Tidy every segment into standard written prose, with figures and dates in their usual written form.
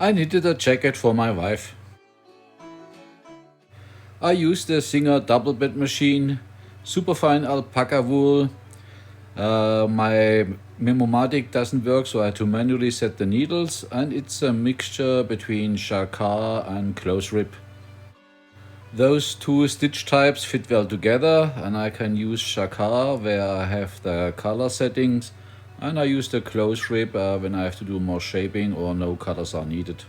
I knitted a jacket for my wife. I used the Singer double bed machine, superfine alpaca wool. My Memomatic doesn't work, so I had to manually set the needles, and it's a mixture between Jacquard and close rib. Those two stitch types fit well together, and I can use Jacquard where I have the color settings, and I use the close rib when I have to do more shaping or no colors are needed.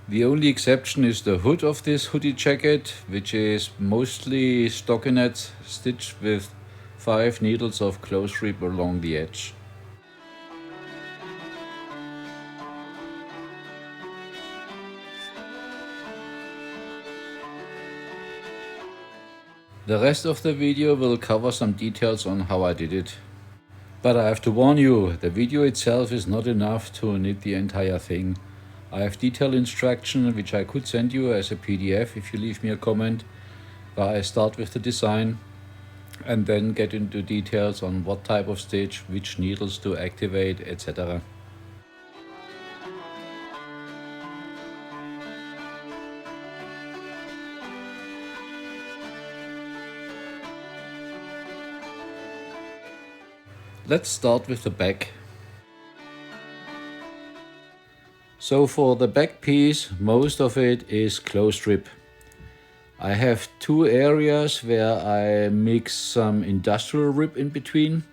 The only exception is the hood of this hoodie jacket, which is mostly stockinette stitched with 5 needles of close rib along the edge. The rest of the video will cover some details on how I did it. But I have to warn you, the video itself is not enough to knit the entire thing. I have detailed instruction which I could send you as a PDF if you leave me a comment, where I start with the design and then get into details on what type of stitch, which needles to activate, etc. Let's start with the back. So for the back piece, most of it is close rib. I have 2 areas where I mix some industrial rib in between,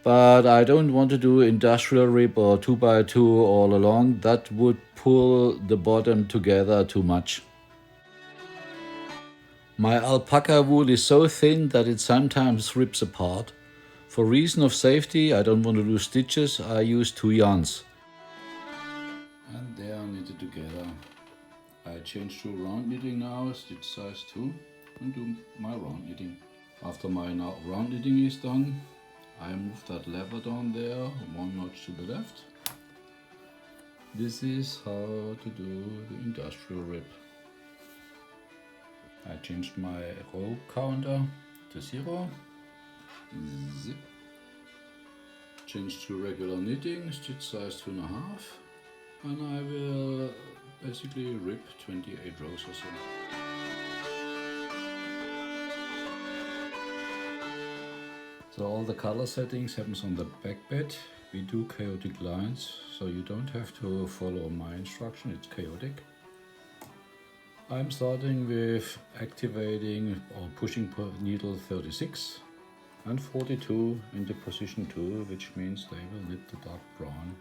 but I don't want to do industrial rib or 2x2 all along. That would pull the bottom together too much. My alpaca wool is so thin that it sometimes rips apart. For reason of safety, I don't want to do stitches, I use 2 yarns. And they are knitted together. I change to round knitting now, stitch size 2, and do my round knitting. After my round knitting is done, I move that lever down there, 1 notch to the left. This is how to do the industrial rib. I changed my row counter to 0. Zip. Change to regular knitting, stitch size 2.5, and I will basically rip 28 rows or so. So all the color settings happens on the back bed. We do chaotic lines, so you don't have to follow my instruction, it's chaotic. I'm starting with activating or pushing needle 36 and 42 into position 2, which means they will knit the dark brown.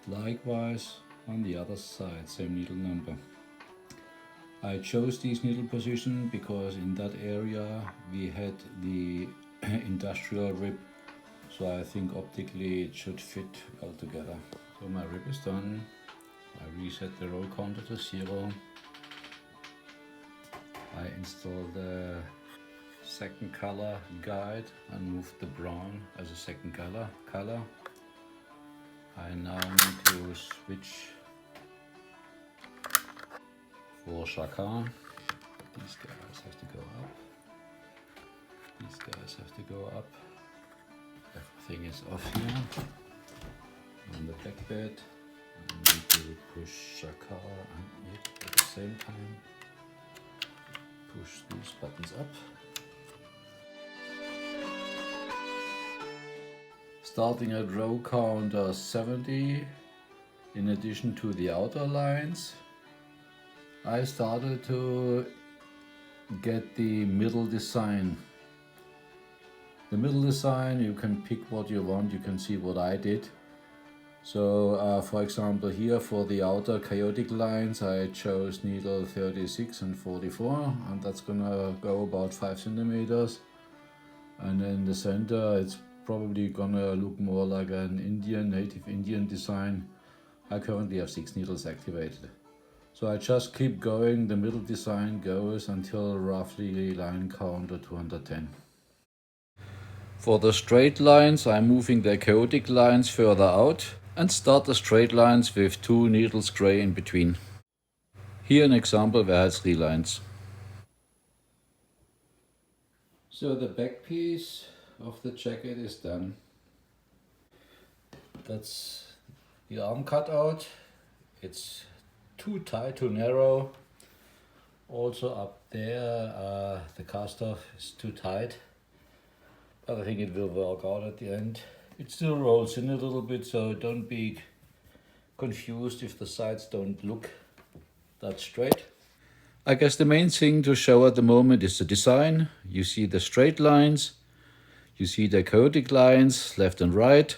Likewise on the other side, same needle number. I chose this needle position because in that area we had the industrial rib, so I think optically it should fit well together. So my rib is done. I reset the row counter to 0. I install the second color guide and move the brown as a second color. I now need to switch for Jacquard. These guys have to go up. These guys have to go up. Everything is off here. On the back bed, I need to push Jacquard and knit at the same time. Push these buttons up. Starting at row counter 70, in addition to the outer lines, I started to get the middle design. The middle design, you can pick what you want, you can see what I did. So for example here for the outer chaotic lines I chose needle 36 and 44, and that's gonna go about 5 centimeters. And in the center it's probably gonna look more like an native Indian design. I currently have 6 needles activated. So I just keep going, the middle design goes until roughly line counter 210. For the straight lines I'm moving the chaotic lines further out and start the straight lines with 2 needles gray in between. Here an example where I had 3 lines. So the back piece of the jacket is done. That's the arm cutout. It's too tight, too narrow. Also up there, the cast off is too tight, but I think it will work out at the end. It still rolls in a little bit, so don't be confused if the sides don't look that straight. I guess the main thing to show at the moment is the design. You see the straight lines, you see the chaotic lines left and right.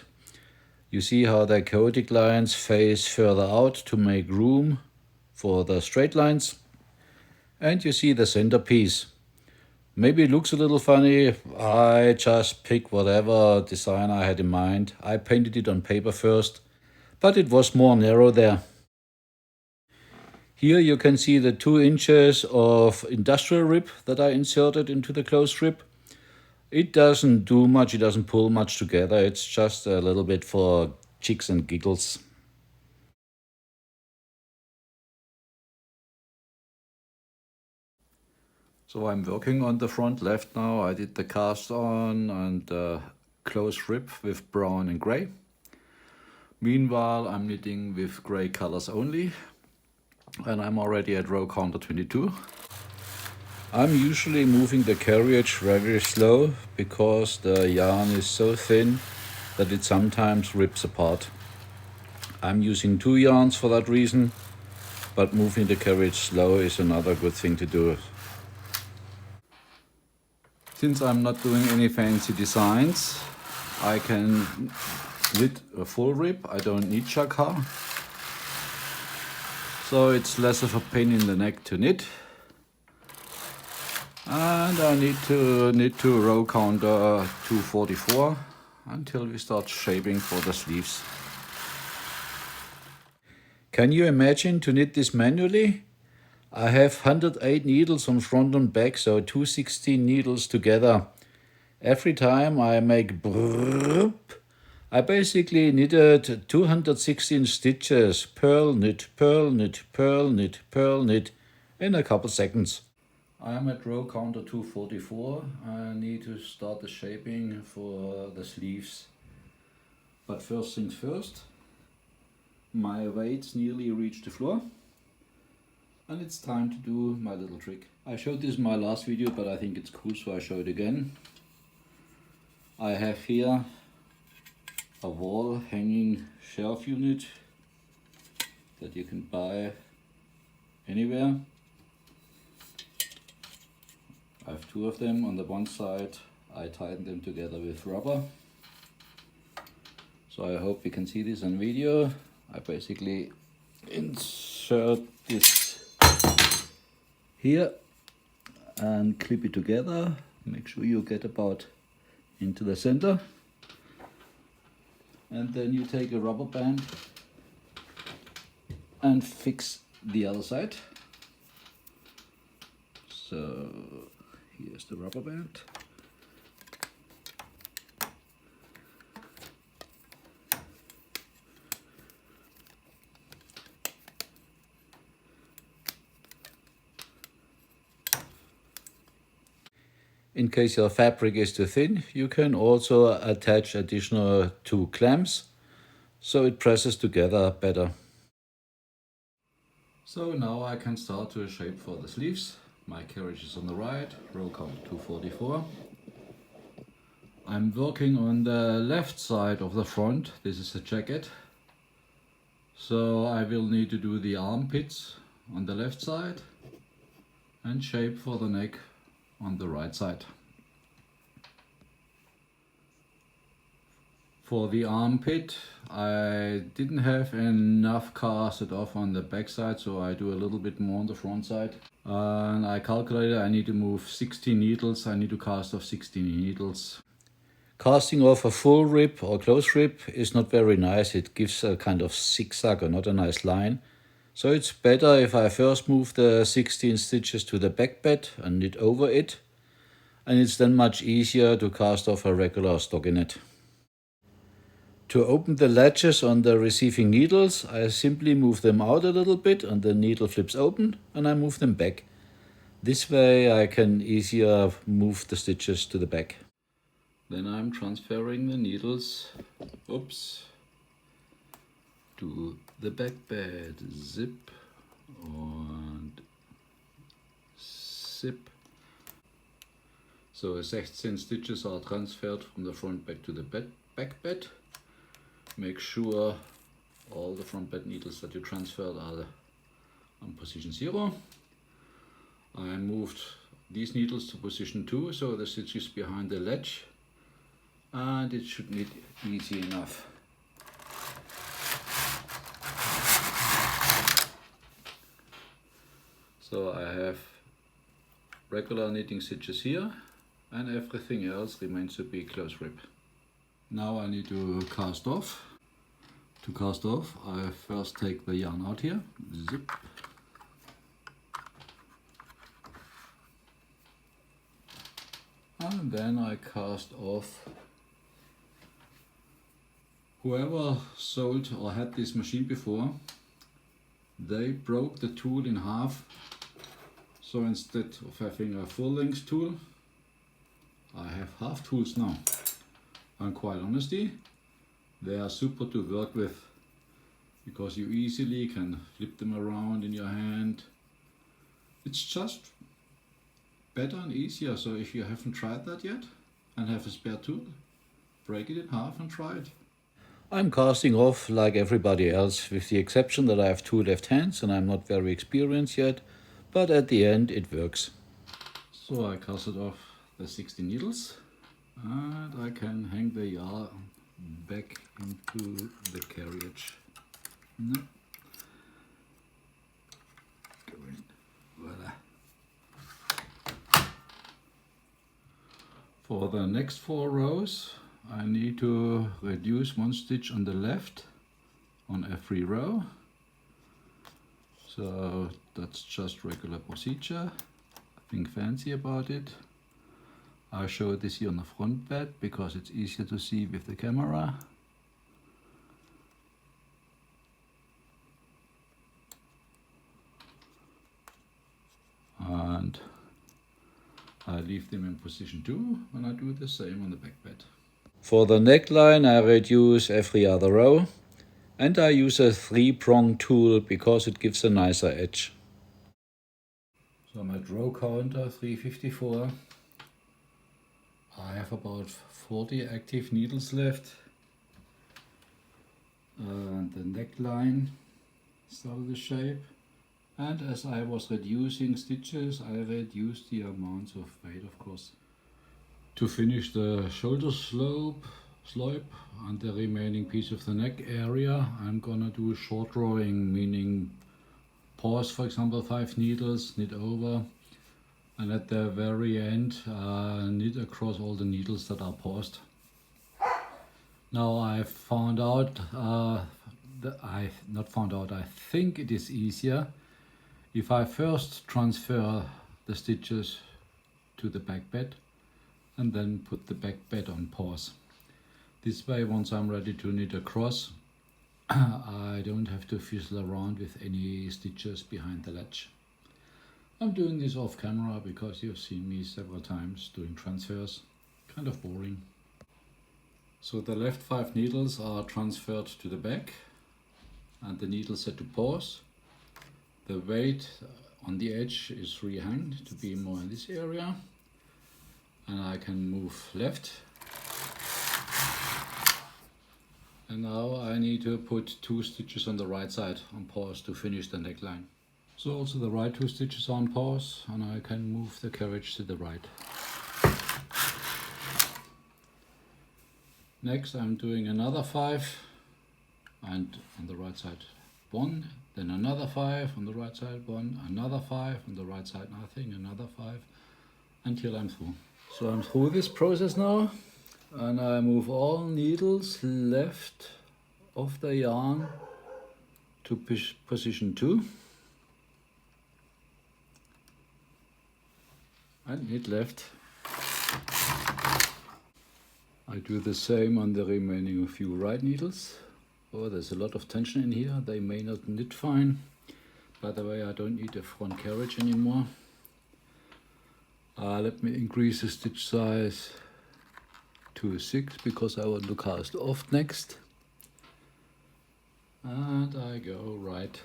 You see how the chaotic lines face further out to make room for the straight lines. And you see the centerpiece. Maybe it looks a little funny. I just picked whatever design I had in mind. I painted it on paper first, but it was more narrow there. Here you can see the 2 inches of industrial rib that I inserted into the closed rib. It doesn't do much, it doesn't pull much together. It's just a little bit for chicks and giggles. So I'm working on the front left now. I did the cast on and closed rib with brown and gray. Meanwhile, I'm knitting with gray colors only. And I'm already at row counter 22. I'm usually moving the carriage very slow because the yarn is so thin that it sometimes rips apart. I'm using 2 yarns for that reason, but moving the carriage slow is another good thing to do. Since I'm not doing any fancy designs, I can knit a full rib. I don't need Jacquard. So it's less of a pain in the neck to knit. And I need to knit to row counter 244 until we start shaping for the sleeves. Can you imagine to knit this manually? I have 108 needles on front and back, so 216 needles together. Every time I make brrrp, I basically knitted 216 stitches, purl knit, purl knit, purl knit, purl knit in a couple seconds. I am at row counter 244. I need to start the shaping for the sleeves. But first things first, my weights nearly reach the floor. And it's time to do my little trick. I showed this in my last video, but I think it's cool, so I show it again. I have here a wall hanging shelf unit that you can buy anywhere. I have 2 of them. On the one side I tighten them together with rubber. So I hope you can see this on video. I basically insert this here and clip it together. Make sure you get about into the center. And then you take a rubber band and fix the other side. So here's the rubber band. In case your fabric is too thin, you can also attach additional 2 clamps, so it presses together better. So now I can start to shape for the sleeves. My carriage is on the right, row count 244. I'm working on the left side of the front. This is a jacket. So I will need to do the armpits on the left side and shape for the neck on the right side. For the armpit, I didn't have enough casted off on the back side, so I do a little bit more on the front side. And I calculated I need to move 16 needles. I need to cast off 16 needles. Casting off a full rib or close rib is not very nice. It gives a kind of zigzag or not a nice line. So it's better if I first move the 16 stitches to the back bed and knit over it. And it's then much easier to cast off a regular stockinette. To open the latches on the receiving needles, I simply move them out a little bit and the needle flips open and I move them back. This way I can easier move the stitches to the back. Then I'm transferring the needles, to the back bed. Zip and zip. So 16 stitches are transferred from the front bed to the back bed. Make sure all the front bed needles that you transferred are on position 0. I moved these needles to position 2, so the stitch is behind the ledge, and it should be easy enough. So I have regular knitting stitches here, and everything else remains to be close grip. Now I need to cast off. To cast off, I first take the yarn out here, zip, and then I cast off. Whoever sold or had this machine before, they broke the tool in half. So instead of having a full length tool, I have half tools now. And quite honestly, they are super to work with, because you easily can flip them around in your hand. It's just better and easier. So if you haven't tried that yet and have a spare tool, break it in half and try it. I'm casting off like everybody else, with the exception that I have 2 left hands and I'm not very experienced yet, but at the end it works. So I casted off the 60 needles, and I can hang the yarn back into the carriage. No. Go in. Voila. For the next 4 rows, I need to reduce 1 stitch on the left on every row. So that's just regular procedure. Nothing fancy about it. I show this here on the front bed because it's easier to see with the camera. And I leave them in position 2, and I do the same on the back bed. For the neckline, I reduce every other row, and I use a 3-prong tool because it gives a nicer edge. So I'm at row counter 354. I have about 40 active needles left. The neckline started the shape. And as I was reducing stitches, I reduced the amount of weight, of course. To finish the shoulder slope and the remaining piece of the neck area, I'm gonna do short rowing, meaning pause, for example, 5 needles, knit over, and at the very end knit across all the needles that are paused. Now I found out, I think it is easier if I first transfer the stitches to the back bed and then put the back bed on pause. This way, once I'm ready to knit across, I don't have to fizzle around with any stitches behind the ledge. I'm doing this off camera because you've seen me several times doing transfers. Kind of boring. So the left 5 needles are transferred to the back and the needle set to pause. The weight on the edge is rehanged to be more in this area, and I can move left. And now I need to put 2 stitches on the right side on pause to finish the neckline. So also the right 2 stitches are on pause, and I can move the carriage to the right. Next I'm doing another 5, and on the right side 1, then another 5 on the right side, 1, another 5 on the right side, nothing, another 5, until I'm through. So I'm through this process now, and I move all needles left of the yarn to position 2, and knit left. I do the same on the remaining few right needles. Oh, there's a lot of tension in here. They may not knit fine. By the way, I don't need a front carriage anymore. Let me increase the stitch size to 6 because I want to cast off next. And I go right.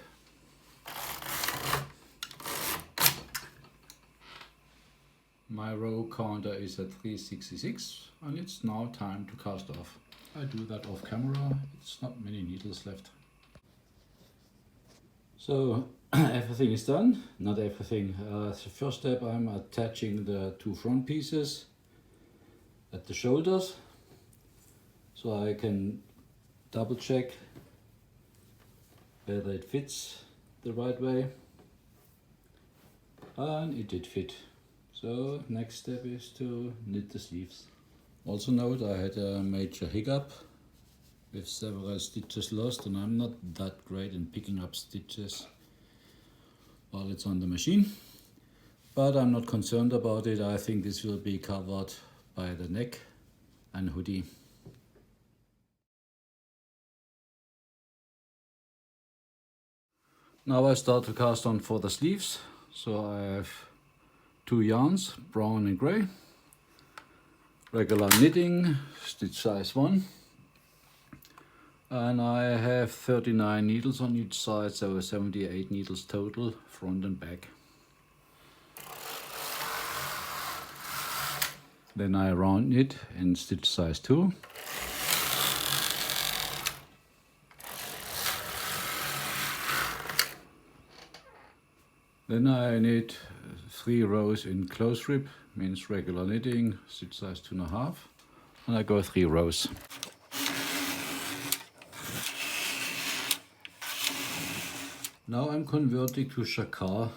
My row counter is at 366 and it's now time to cast off. I do that off camera, it's not many needles left. So everything is done, not everything. The first step, I'm attaching the two front pieces at the shoulders so I can double check whether it fits the right way, and it did fit. So next step is to knit the sleeves. Also note I had a major hiccup with several stitches lost, and I'm not that great in picking up stitches while it's on the machine. But I'm not concerned about it. I think this will be covered by the neck and hoodie. Now I start to cast on for the sleeves. So I have two yarns, brown and gray. Regular knitting, stitch size 1. And I have 39 needles on each side, so 78 needles total, front and back. Then I round knit in stitch size 2. Then I knit 3 rows in close rib, means regular knitting, stitch size 2.5, and I go 3 rows. Now I'm converting to Jacquard.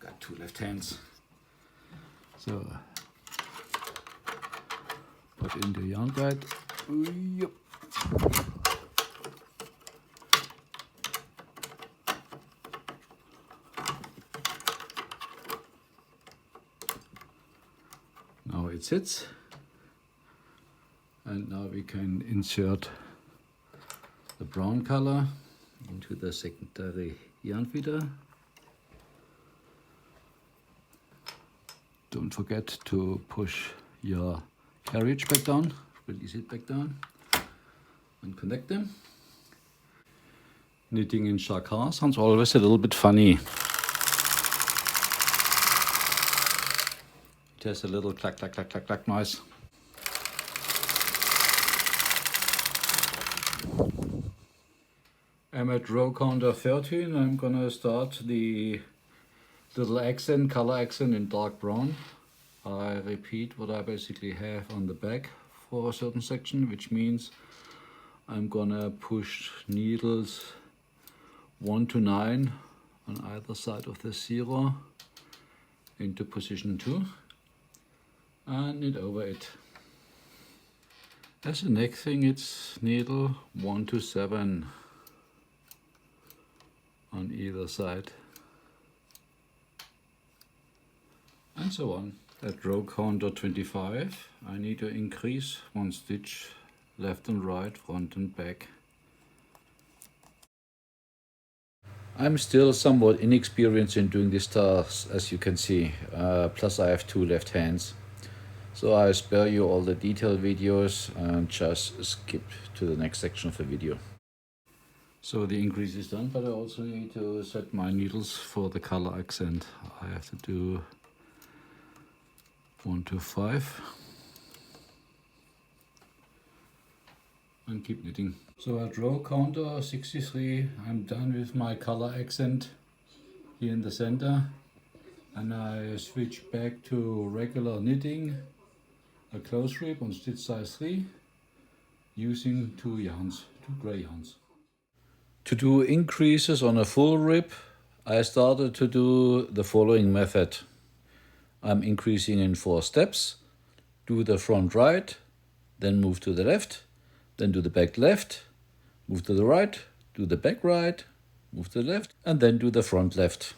Got 2 left hands. So put in the yarn guide. Yep. Now it sits, and now we can insert the brown color into the secondary yarn feeder. Don't forget to push your carriage back down, release it back down, and connect them. Knitting in Jacquard sounds always a little bit funny. It has a little clack, clack, clack, clack, clack noise. I'm at row counter 13. I'm gonna start the little accent, color accent in dark brown. I repeat what I basically have on the back for a certain section, which means I'm gonna push needles 1 to 9 on either side of the 0 into position 2. And knit over it. As a neck thing, it's needle 1 to 7 on either side, and so on. At row counter 25, I need to increase 1 stitch left and right, front and back. I'm still somewhat inexperienced in doing this task, as you can see, plus I have 2 left hands. So I spare you all the detailed videos and just skip to the next section of the video. So the increase is done, but I also need to set my needles for the color accent. I have to do 1 to 5 and keep knitting. So at row counter 63, I'm done with my color accent here in the center, and I switch back to regular knitting, a close rib on stitch size 3, using 2 yarns, 2 gray yarns. To do increases on a full rib, I started to do the following method. I'm increasing in 4 steps, do the front right, then move to the left, then do the back left, move to the right, do the back right, move to the left, and then do the front left.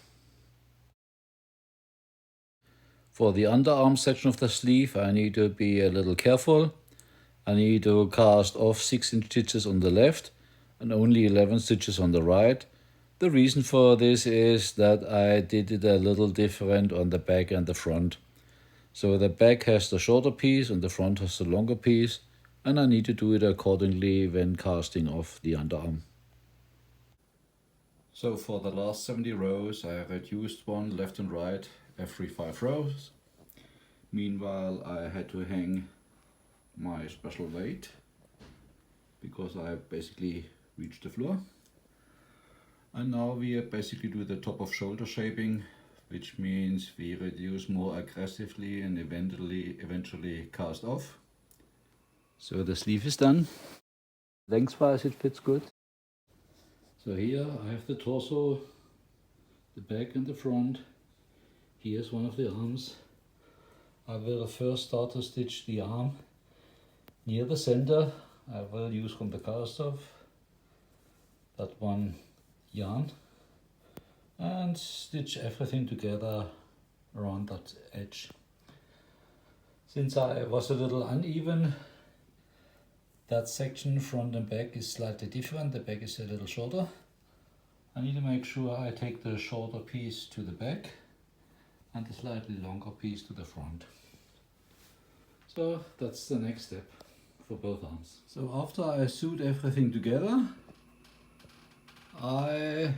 For the underarm section of the sleeve, I need to be a little careful. I need to cast off 16 stitches on the left and only 11 stitches on the right, The reason for this is that I did it a little different on the back and the front. So the back has the shorter piece and the front has the longer piece, and I need to do it accordingly when casting off the underarm. So for the last 70 rows I reduced one left and right every 5 rows. Meanwhile I had to hang my special weight because I basically reached the floor. And now we basically do the top of shoulder shaping, which means we reduce more aggressively and eventually cast off. So the sleeve is done. Lengthwise it fits good. So here I have the torso, the back and the front. Here's one of the arms. I will first start to stitch the arm near the center. I will use from the cast off that one yarn and stitch everything together around that edge. Since I was a little uneven, that section front and back is slightly different. The back is a little shorter. I need to make sure I take the shorter piece to the back and the slightly longer piece to the front. So that's the next step for both arms. So after I sewed everything together, I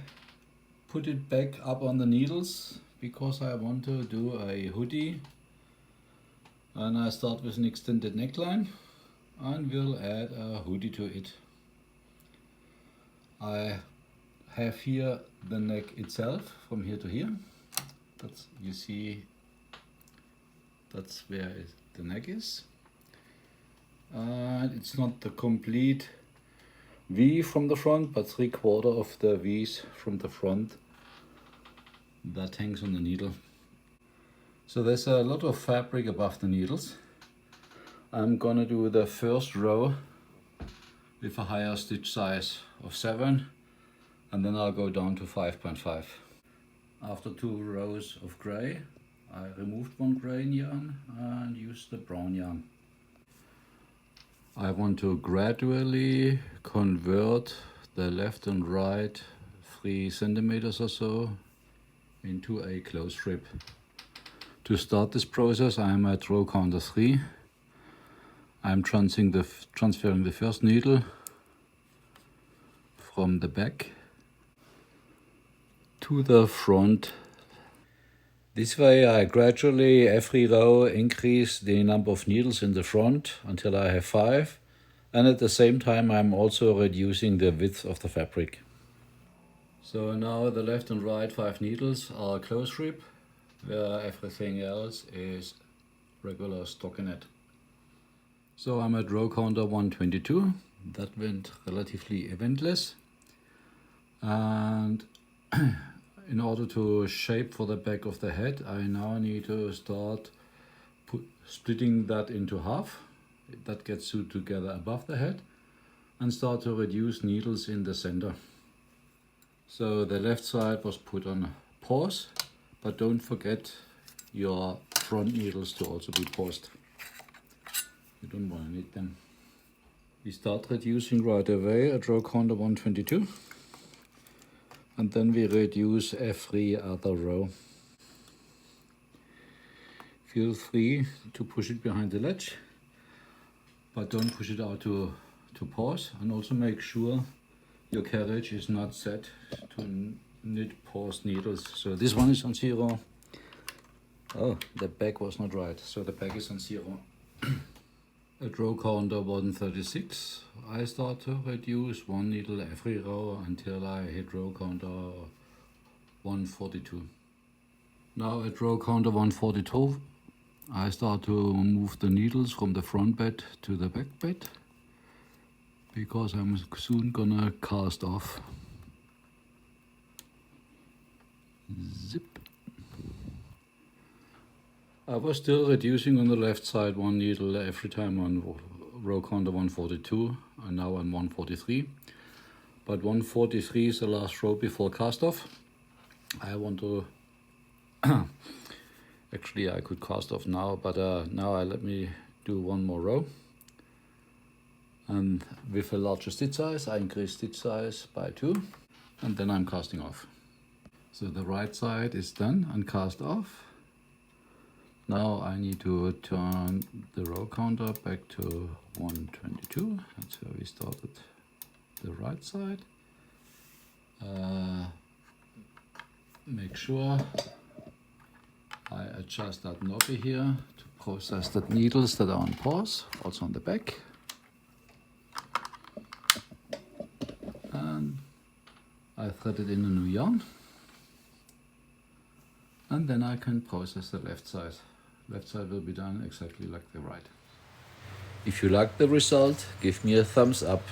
put it back up on the needles because I want to do a hoodie, and I start with an extended neckline and will add a hoodie to it. I have here the neck itself from here to here. That's, you see, that's where the neck is. It's not the complete V from the front, but 3/4 of the V's from the front that hangs on the needle. So there's a lot of fabric above the needles. I'm gonna do the first row with a higher stitch size of 7, and then I'll go down to 5.5. After 2 rows of gray, I removed one gray yarn and used the brown yarn. I want to gradually convert the left and right 3 centimeters or so into a close strip. To start this process, I'm at row counter 3. I'm transferring the first needle from the back to the front. This way I gradually, every row, increase the number of needles in the front until I have 5, and at the same time I'm also reducing the width of the fabric. So now the left and right 5 needles are close strip, where everything else is regular stockinette. So I'm at row counter 122. That went relatively eventless, and in order to shape for the back of the head, I now need to start splitting that into half. That gets sewed together above the head, and start to reduce needles in the center. So the left side was put on pause, but don't forget your front needles to also be paused. You don't want to need them. We start reducing right away at row counter 122. And then we reduce every other row. Feel free to push it behind the ledge, but don't push it out to pause. And also make sure your carriage is not set to knit paused needles. So this one is on 0. Oh, the back was not right. So the back is on 0. At row counter 136, I start to reduce 1 needle every row until I hit row counter 142. Now at row counter 142, I start to move the needles from the front bed to the back bed, because I'm soon gonna cast off. Zip. I was still reducing on the left side 1 needle every time on row counter 142 and now on 143. But 143 is the last row before cast off. I want to, actually I could cast off now, but now let me do 1 more row. And with a larger stitch size, I increase stitch size by 2. and then I'm casting off. So the right side is done and cast off. Now I need to turn the row counter back to 122. That's where we started the right side. Make sure I adjust that knobby here to process the needles that are on pause, also on the back. And I threaded in a new yarn. And then I can process the left side. Left side will be done exactly like the right. If you like the result, give me a thumbs up.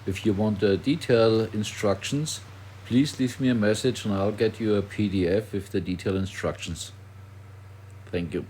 If you want the detailed instructions, please leave me a message and I'll get you a PDF with the detailed instructions. Thank you.